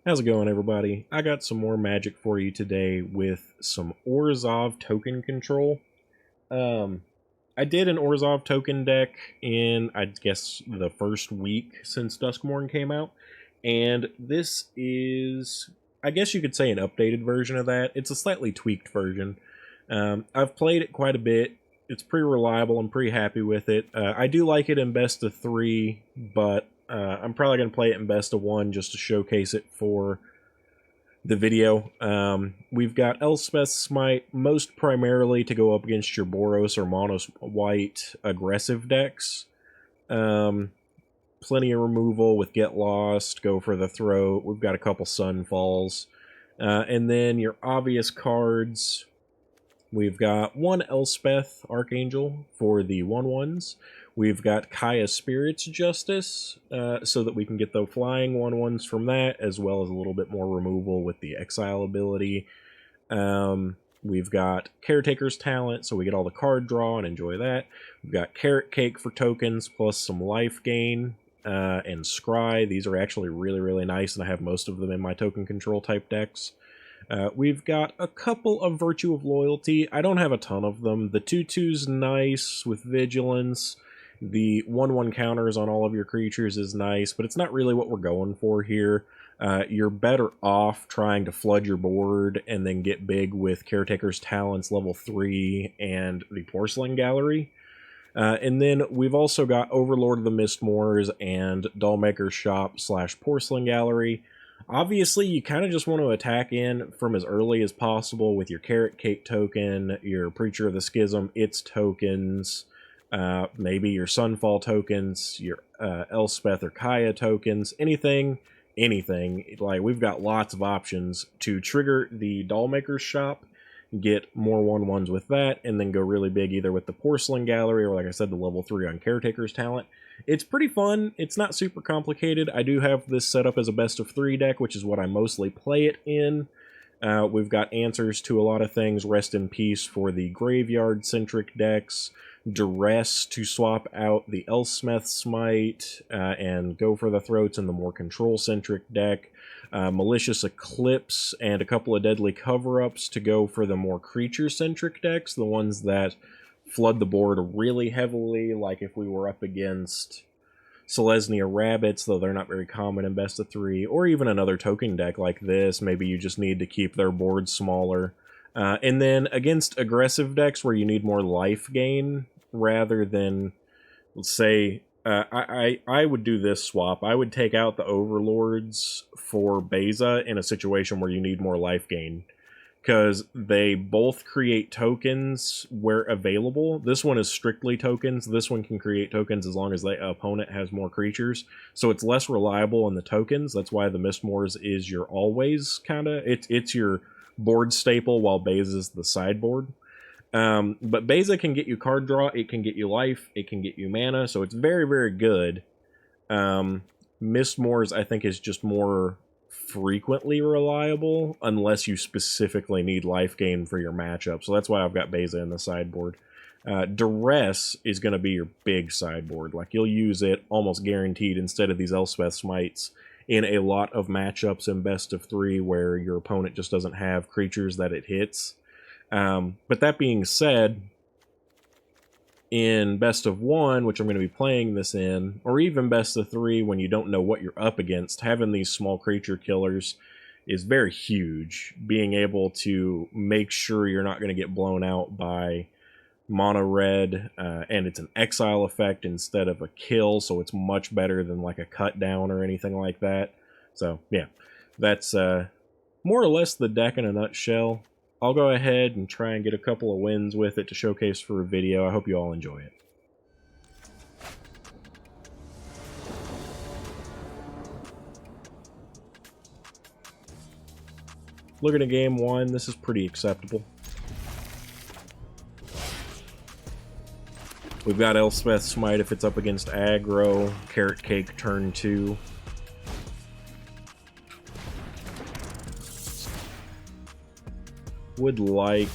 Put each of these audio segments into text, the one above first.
How's it going, everybody? I got some more magic for you today with some Orzhov Token Control. I did an Orzhov token deck in, I guess, the first week since Duskmourn came out, and this is, I guess you could say, an updated version of that. It's a slightly tweaked version. I've played it quite a bit. It's pretty reliable. I'm pretty happy with it. I do like it in best of 3, but I'm probably going to play it in best of 1 just to showcase it for the video. We've got Elspeth's Smite, most primarily to go up against your Boros or Monos White aggressive decks. Plenty of removal with Get Lost, Go for the Throat. We've got a couple Sunfalls. And then your obvious cards. We've got one Elspeth Archangel for the 1/1s. We've got Kaya Spirit's Justice, so that we can get the flying 1/1s from that, as well as a little bit more removal with the Exile ability. We've got Caretaker's Talent, so we get all the card draw and enjoy that. We've got Carrot Cake for tokens, plus some life gain, and Scry. These are actually really, really nice, and I have most of them in my token control type decks. We've got a couple of Virtue of Loyalty. I don't have a ton of them. The 2/2's nice with Vigilance. The 1/1 counters on all of your creatures is nice, but it's not really what we're going for here. You're better off trying to flood your board and then get big with Caretaker's Talents level 3 and the Porcelain Gallery. And then we've also got Overlord of the Mistmoors and Dollmaker's Shop / Porcelain Gallery. Obviously, you kind of just want to attack in from as early as possible with your Carrot Cake token, your Preacher of the Schism, its tokens, maybe your Sunfall tokens, your Elspeth or Kaya tokens, anything. Like, we've got lots of options to trigger the Dollmaker's Shop, get more 1/1s with that, and then go really big either with the Porcelain Gallery or, like I said, the level 3 on Caretaker's Talent. It's pretty fun. It's not super complicated. I do have this set up as a best of 3 deck, which is what I mostly play it in. We've got answers to a lot of things. Rest in Peace for the graveyard-centric decks. Duress to swap out the Elspeth Smite and Go for the Throats in the more control-centric deck. Malicious Eclipse and a couple of Deadly Cover-Ups to go for the more creature-centric decks, the ones that flood the board really heavily, like if we were up against Selesnya Rabbits, though they're not very common in best of 3, or even another token deck like this. Maybe you just need to keep their board smaller. And then against aggressive decks where you need more life gain, rather than, let's say, I would do this swap. I would take out the Overlords for Beza in a situation where you need more life gain, because they both create tokens where available. This one is strictly tokens. This one can create tokens as long as the opponent has more creatures. So it's less reliable in the tokens. That's why the Mistmoors is your always kind of... It's your board staple, while Beza's the sideboard. But Beza can get you card draw, it can get you life, it can get you mana, so it's very, very good. Mistmoors, I think, is just more frequently reliable, unless you specifically need life gain for your matchup, so that's why I've got Beza in the sideboard. Duress is going to be your big sideboard. Like, you'll use it almost guaranteed instead of these Elspeth Smites in a lot of matchups in best of 3 where your opponent just doesn't have creatures that it hits. But that being said, in best of 1, which I'm going to be playing this in, or even best of 3 when you don't know what you're up against, having these small creature killers is very huge. Being able to make sure you're not going to get blown out by mono red, and it's an exile effect instead of a kill, so it's much better than like a cut down or anything like that. So yeah, that's more or less the deck in a nutshell. I'll go ahead and try and get a couple of wins with it to showcase for a video. I hope you all enjoy it. Looking at game 1, this is pretty acceptable. We've got Elspeth Smite if it's up against Aggro, Carrot Cake turn 2. Would like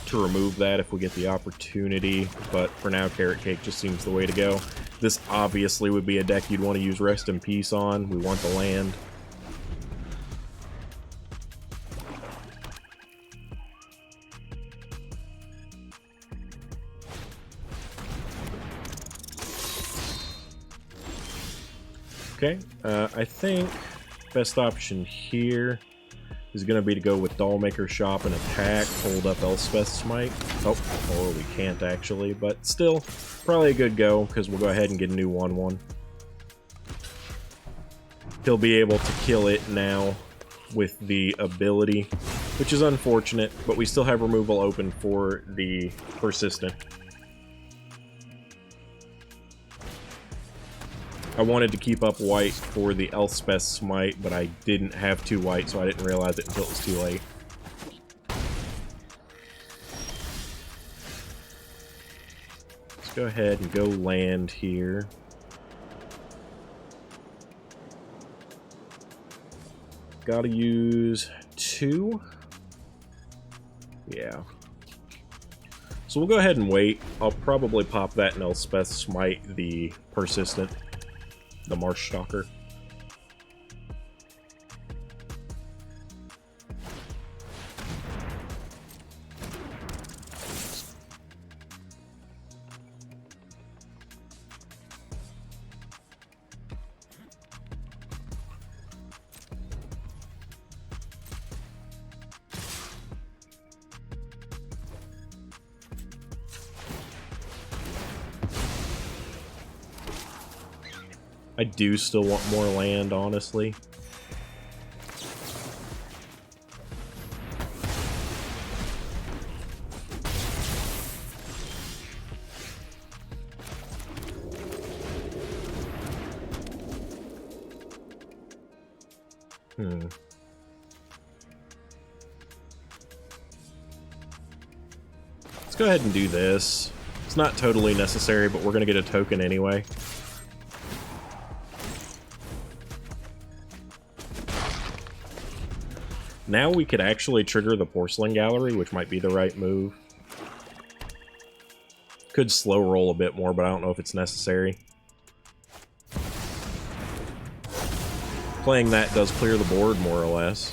to remove that if we get the opportunity, but for now Carrot Cake just seems the way to go. This obviously would be a deck you'd want to use Rest in Peace on. We want the land. Okay, I think best option here is going to be to go with Dollmaker Shop and attack, hold up Elspeth's Smite. Oh, or we can't actually, but still, probably a good go, because we'll go ahead and get a new 1/1. He'll be able to kill it now with the ability, which is unfortunate, but we still have removal open for the Persistent. I wanted to keep up white for the Elspeth Smite, but I didn't have 2 white, so I didn't realize it until it was too late. Let's go ahead and go land here. Gotta use 2. Yeah. So we'll go ahead and wait. I'll probably pop that in Elspeth Smite, the Persistent, the Marsh Stalker. I do still want more land, honestly. Let's go ahead and do this. It's not totally necessary, but we're going to get a token anyway. Now we could actually trigger the Porcelain Gallery, which might be the right move. Could slow roll a bit more, but I don't know if it's necessary. Playing that does clear the board, more or less.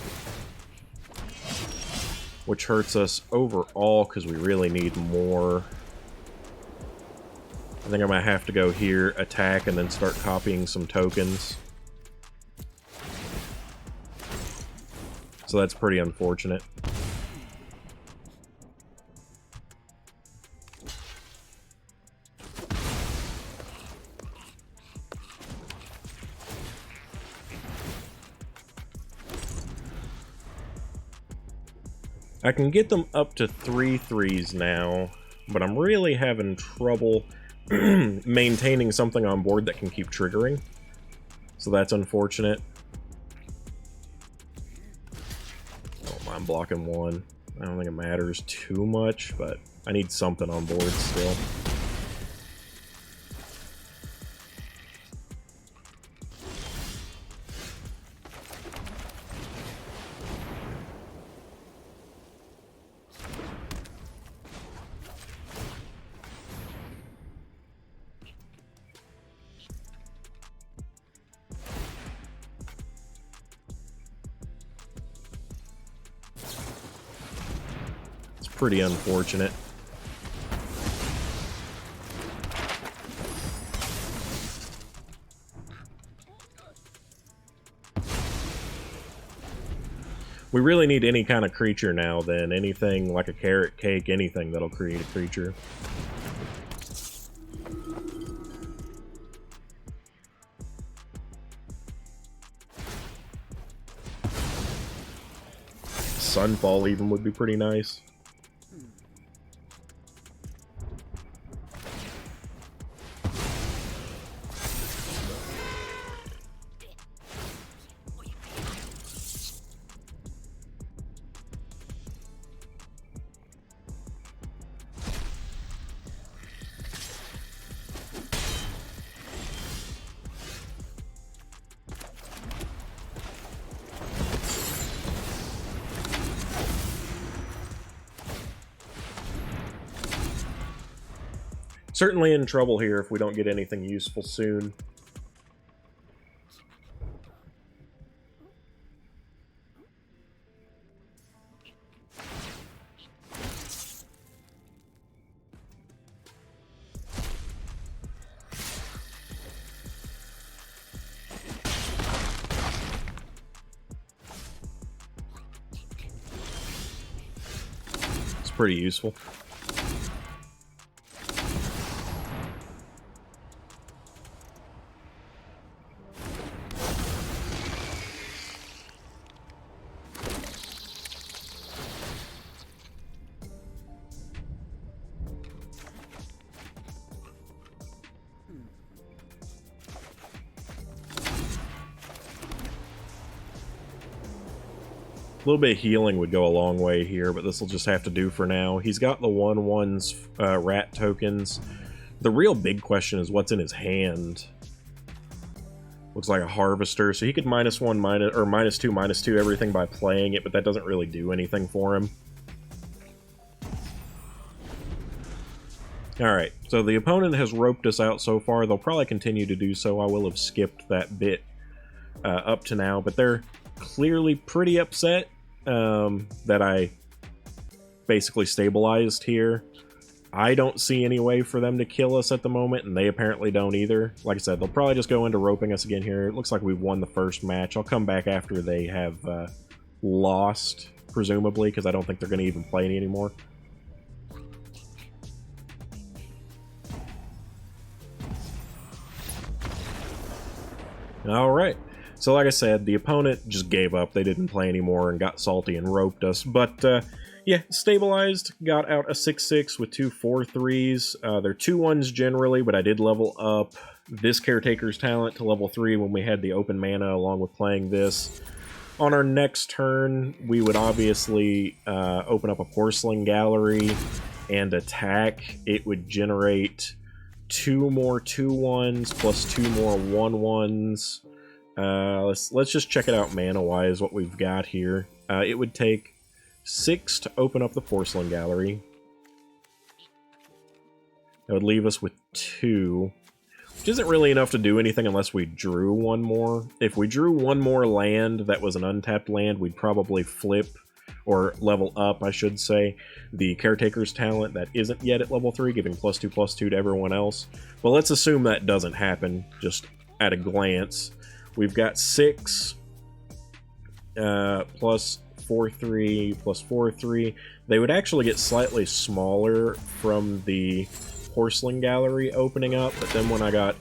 Which hurts us overall, because we really need more. I think I might have to go here, attack, and then start copying some tokens. So that's pretty unfortunate. I can get them up to 3 3s now, but I'm really having trouble maintaining something on board that can keep triggering. So that's unfortunate. Oh, I'm blocking 1. I don't think it matters too much, but I need something on board still. Pretty unfortunate. We really need any kind of creature now then. Anything like a carrot cake, anything that'll create a creature. Sunfall even would be pretty nice. Certainly in trouble here if we don't get anything useful soon. pretty useful. A little bit of healing would go a long way here, but this will just have to do for now. He's got the 1/1s rat tokens. The real big question is what's in his hand. Looks like a harvester, so he could -1, -2 everything by playing it, but that doesn't really do anything for him. Alright, so the opponent has roped us out so far. They'll probably continue to do so. I will have skipped that bit up to now, but they're clearly pretty upset that I basically stabilized here. I don't see any way for them to kill us at the moment, and they apparently don't either. Like I said, they'll probably just go into roping us again here. It looks like we've won the first match. I'll come back after they have lost, presumably, because I don't think they're going to even play any anymore. Alright. So like I said, the opponent just gave up. They didn't play anymore and got salty and roped us. But, yeah, stabilized. Got out a 6/6 with 2 4/3s. They're 2/1s generally, but I did level up this Caretaker's Talent to level 3 when we had the open mana along with playing this. On our next turn, we would obviously open up a Porcelain Gallery and attack. It would generate 2 more 2/1s plus 2 more 1/1s. Let's just check it out mana-wise, what we've got here. It would take 6 to open up the Porcelain Gallery. That would leave us with 2, which isn't really enough to do anything unless we drew 1 more. If we drew 1 more land that was an untapped land, we'd probably flip, or level up, I should say, the Caretaker's Talent that isn't yet at level 3, giving +2/+2 to everyone else. But let's assume that doesn't happen, just at a glance. We've got 6 plus 4/3 plus 4/3. They would actually get slightly smaller from the Porcelain Gallery opening up, but then when I got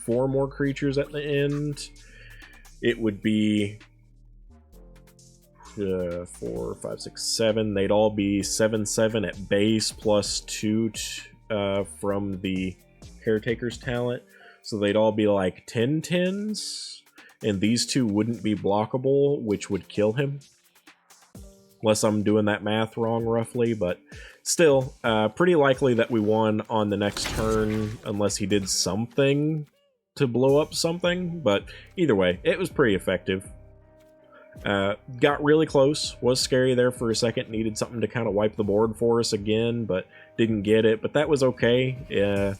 4 more creatures at the end, it would be 4, 5, 6, 7. They'd all be 7/7 at base plus 2 from the Caretaker's Talent. So they'd all be like 10/10s, and these 2 wouldn't be blockable, which would kill him. Unless I'm doing that math wrong roughly, but still, pretty likely that we won on the next turn, unless he did something to blow up something, but either way, it was pretty effective. Got really close, was scary there for a second, needed something to kind of wipe the board for us again, but didn't get it, but that was okay.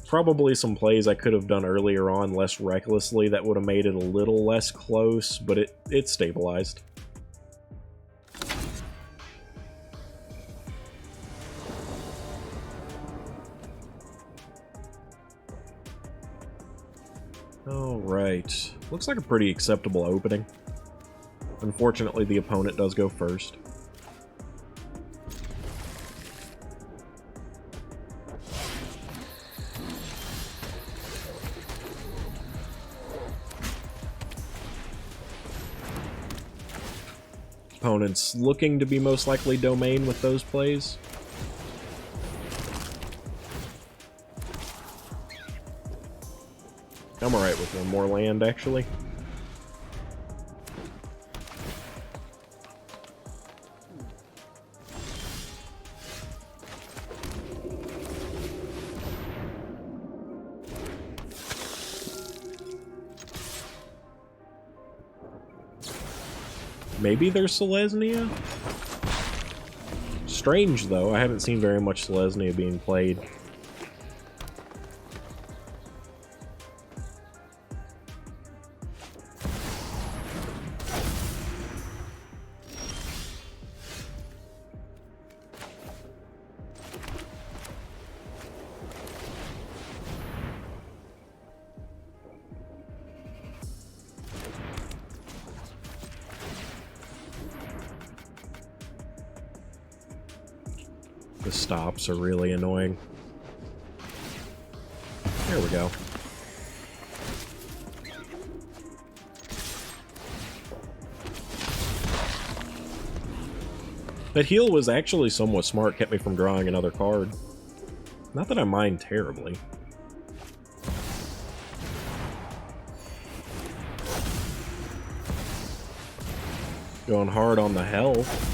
Probably some plays I could have done earlier on less recklessly that would have made it a little less close, but it stabilized. Alright, looks like a pretty acceptable opening. Unfortunately, the opponent does go first. Opponent's looking to be most likely domain with those plays. I'm alright with 1 more land, actually. Maybe there's Selesnya? Strange, though. I haven't seen very much Selesnya being played. The stops are really annoying. There we go. That heal was actually somewhat smart, kept me from drawing another card. Not that I mind terribly. Going hard on the health.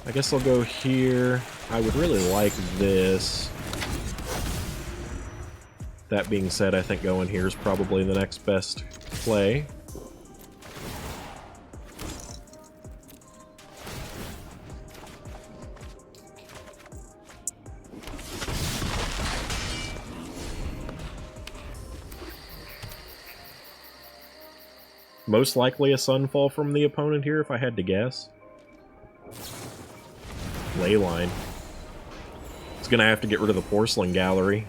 I guess I'll go here. I would really like this. That being said, I think going here is probably the next best play. Most likely a Sunfall from the opponent here, if I had to guess. Leyline. It's gonna have to get rid of the Porcelain Gallery.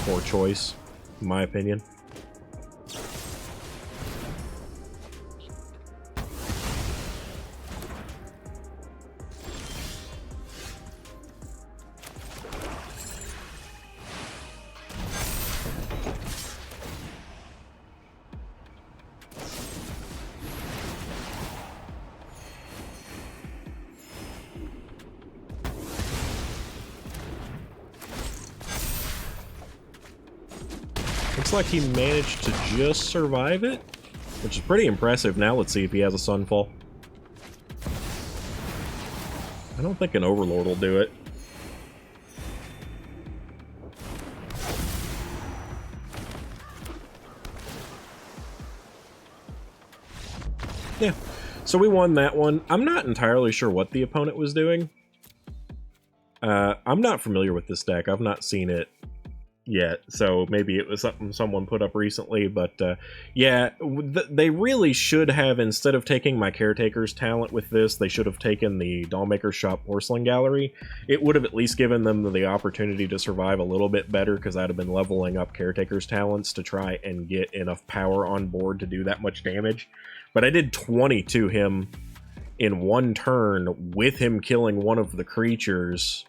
Poor choice, in my opinion. Looks like he managed to just survive it, which is pretty impressive. Now let's see if he has a Sunfall. I don't think an Overlord will do it. Yeah, so we won that one. I'm not entirely sure what the opponent was doing. I'm not familiar with this deck. I've not seen it yet, so maybe it was something someone put up recently, but yeah, they really should have, instead of taking my Caretaker's talent with this, they should have taken the Dollmaker's Shop Porcelain Gallery. It would have at least given them the opportunity to survive a little bit better, because I'd have been leveling up Caretaker's talents to try and get enough power on board to do that much damage. But I did 20 to him in one turn with him killing one of the creatures.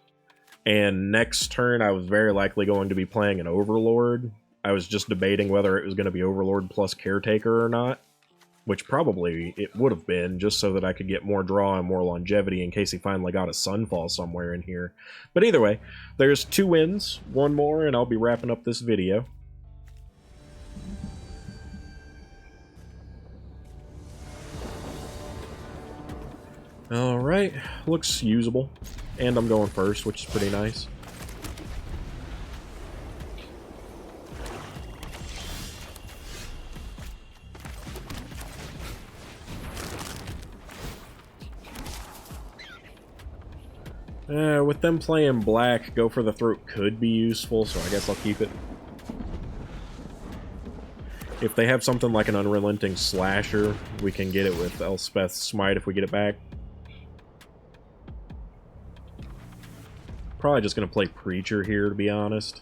And next turn, I was very likely going to be playing an Overlord. I was just debating whether it was going to be Overlord plus Caretaker or not, which probably it would have been, just so that I could get more draw and more longevity in case he finally got a Sunfall somewhere in here. But either way, there's 2 wins, 1 more, and I'll be wrapping up this video. Alright, looks usable. And I'm going first, which is pretty nice. With them playing black, Go for the Throat could be useful, so I guess I'll keep it. If they have something like an Unrelenting Slasher, we can get it with Elspeth's Smite if we get it back. Probably just going to play Preacher here, to be honest.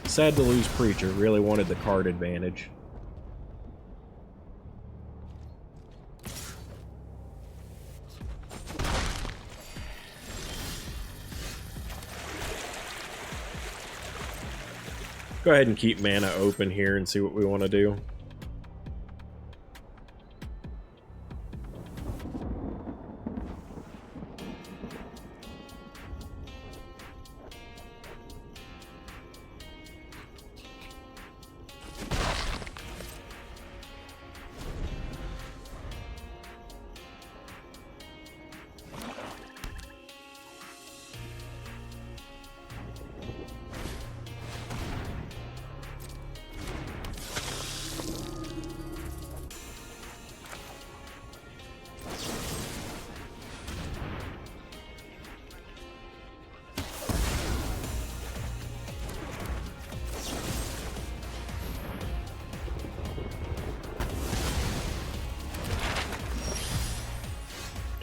Sad to lose Preacher, really wanted the card advantage. Go ahead and keep mana open here and see what we want to do.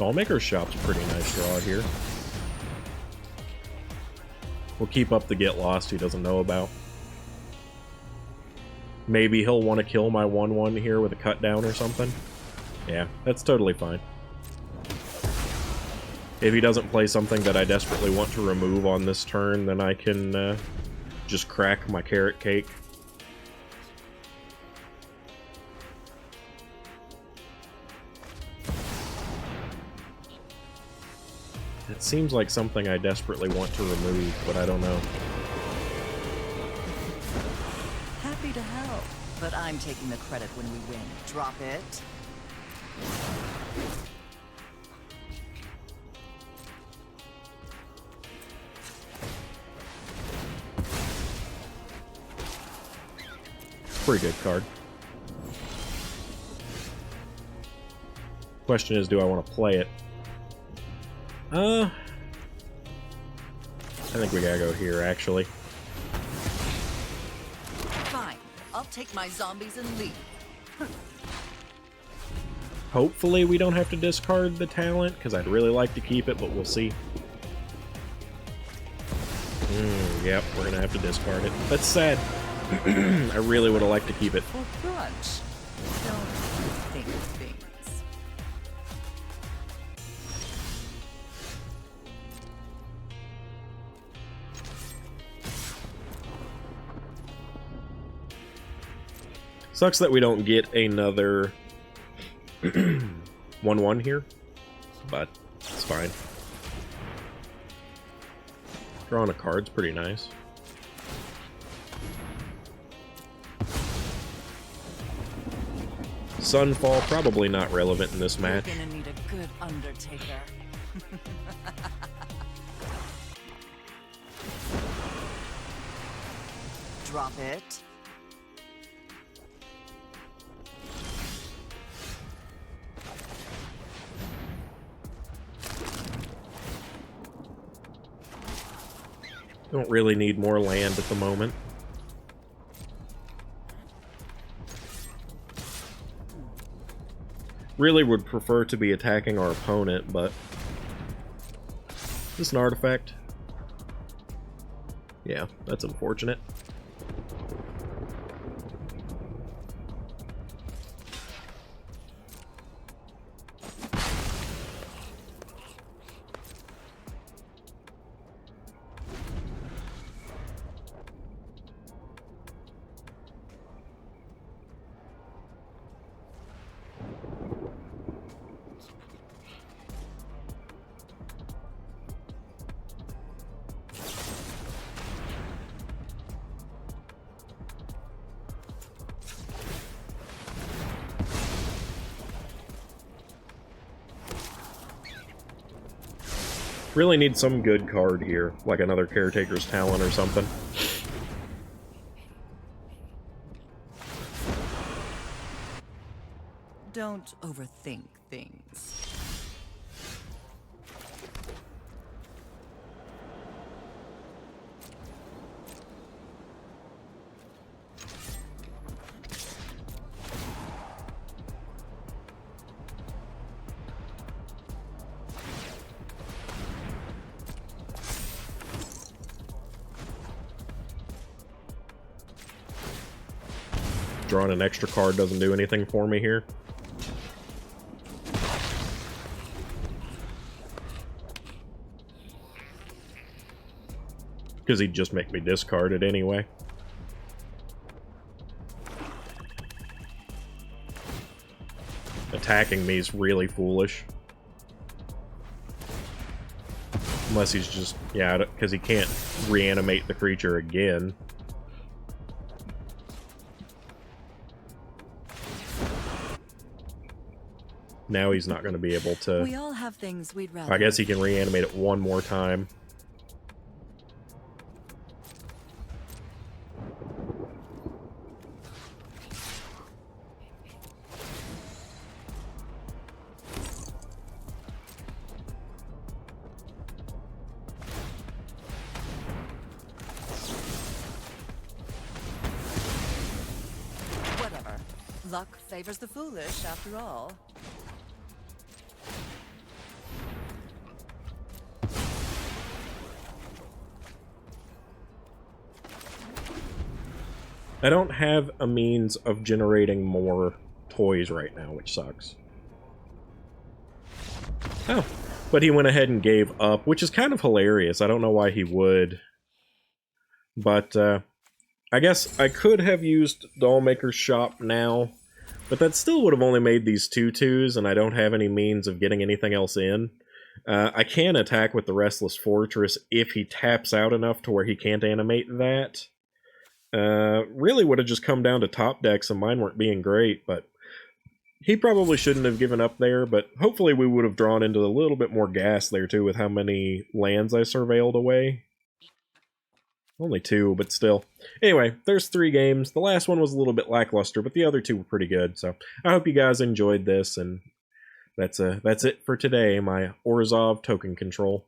Dollmaker's Shop's a pretty nice draw here. We'll keep up the Get Lost he doesn't know about. Maybe he'll want to kill my 1/1 here with a cut down or something. Yeah, that's totally fine. If he doesn't play something that I desperately want to remove on this turn, then I can just crack my Carrot Cake. It seems like something I desperately want to remove, but I don't know. Happy to help, but I'm taking the credit when we win. Drop it. Pretty good card. Question is, do I want to play it? I think we gotta go here, actually. Fine. I'll take my zombies and leave. Hopefully we don't have to discard the talent, because I'd really like to keep it, but we'll see. Yep, we're gonna have to discard it. That's sad. I really would have liked to keep it. For brunch. Don't think things. Sucks that we don't get another 1/1 here, but it's fine. Drawing a card's pretty nice. Sunfall, probably not relevant in this match. You're gonna need a good Undertaker. Drop it. Don't really need more land at the moment. Really would prefer to be attacking our opponent, but... Is this an artifact? Yeah, that's unfortunate. Really need some good card here, like another Caretaker's Talent or something. Don't overthink things. Drawing an extra card doesn't do anything for me here. Because he'd just make me discard it anyway. Attacking me is really foolish. Unless he's just, yeah, because he can't reanimate the creature again. Now he's not going to be able to... We all have things we'd rather... I guess he can reanimate it one more time. Whatever. Luck favors the foolish, after all. I don't have a means of generating more toys right now, which sucks. Oh, but he went ahead and gave up, which is kind of hilarious. I don't know why he would. But, I guess I could have used Dollmaker's Shop now, but that still would have only made these 2/2s, and I don't have any means of getting anything else in. I can attack with the Restless Fortress if he taps out enough to where he can't animate that. Really would have just come down to top decks, and mine weren't being great, but he probably shouldn't have given up there, but hopefully we would have drawn into a little bit more gas there, too, with how many lands I surveilled away. Only 2, but still. Anyway, there's 3 games. The last one was a little bit lackluster, but the other 2 were pretty good, so I hope you guys enjoyed this, and that's it for today, my Orzhov Token Control.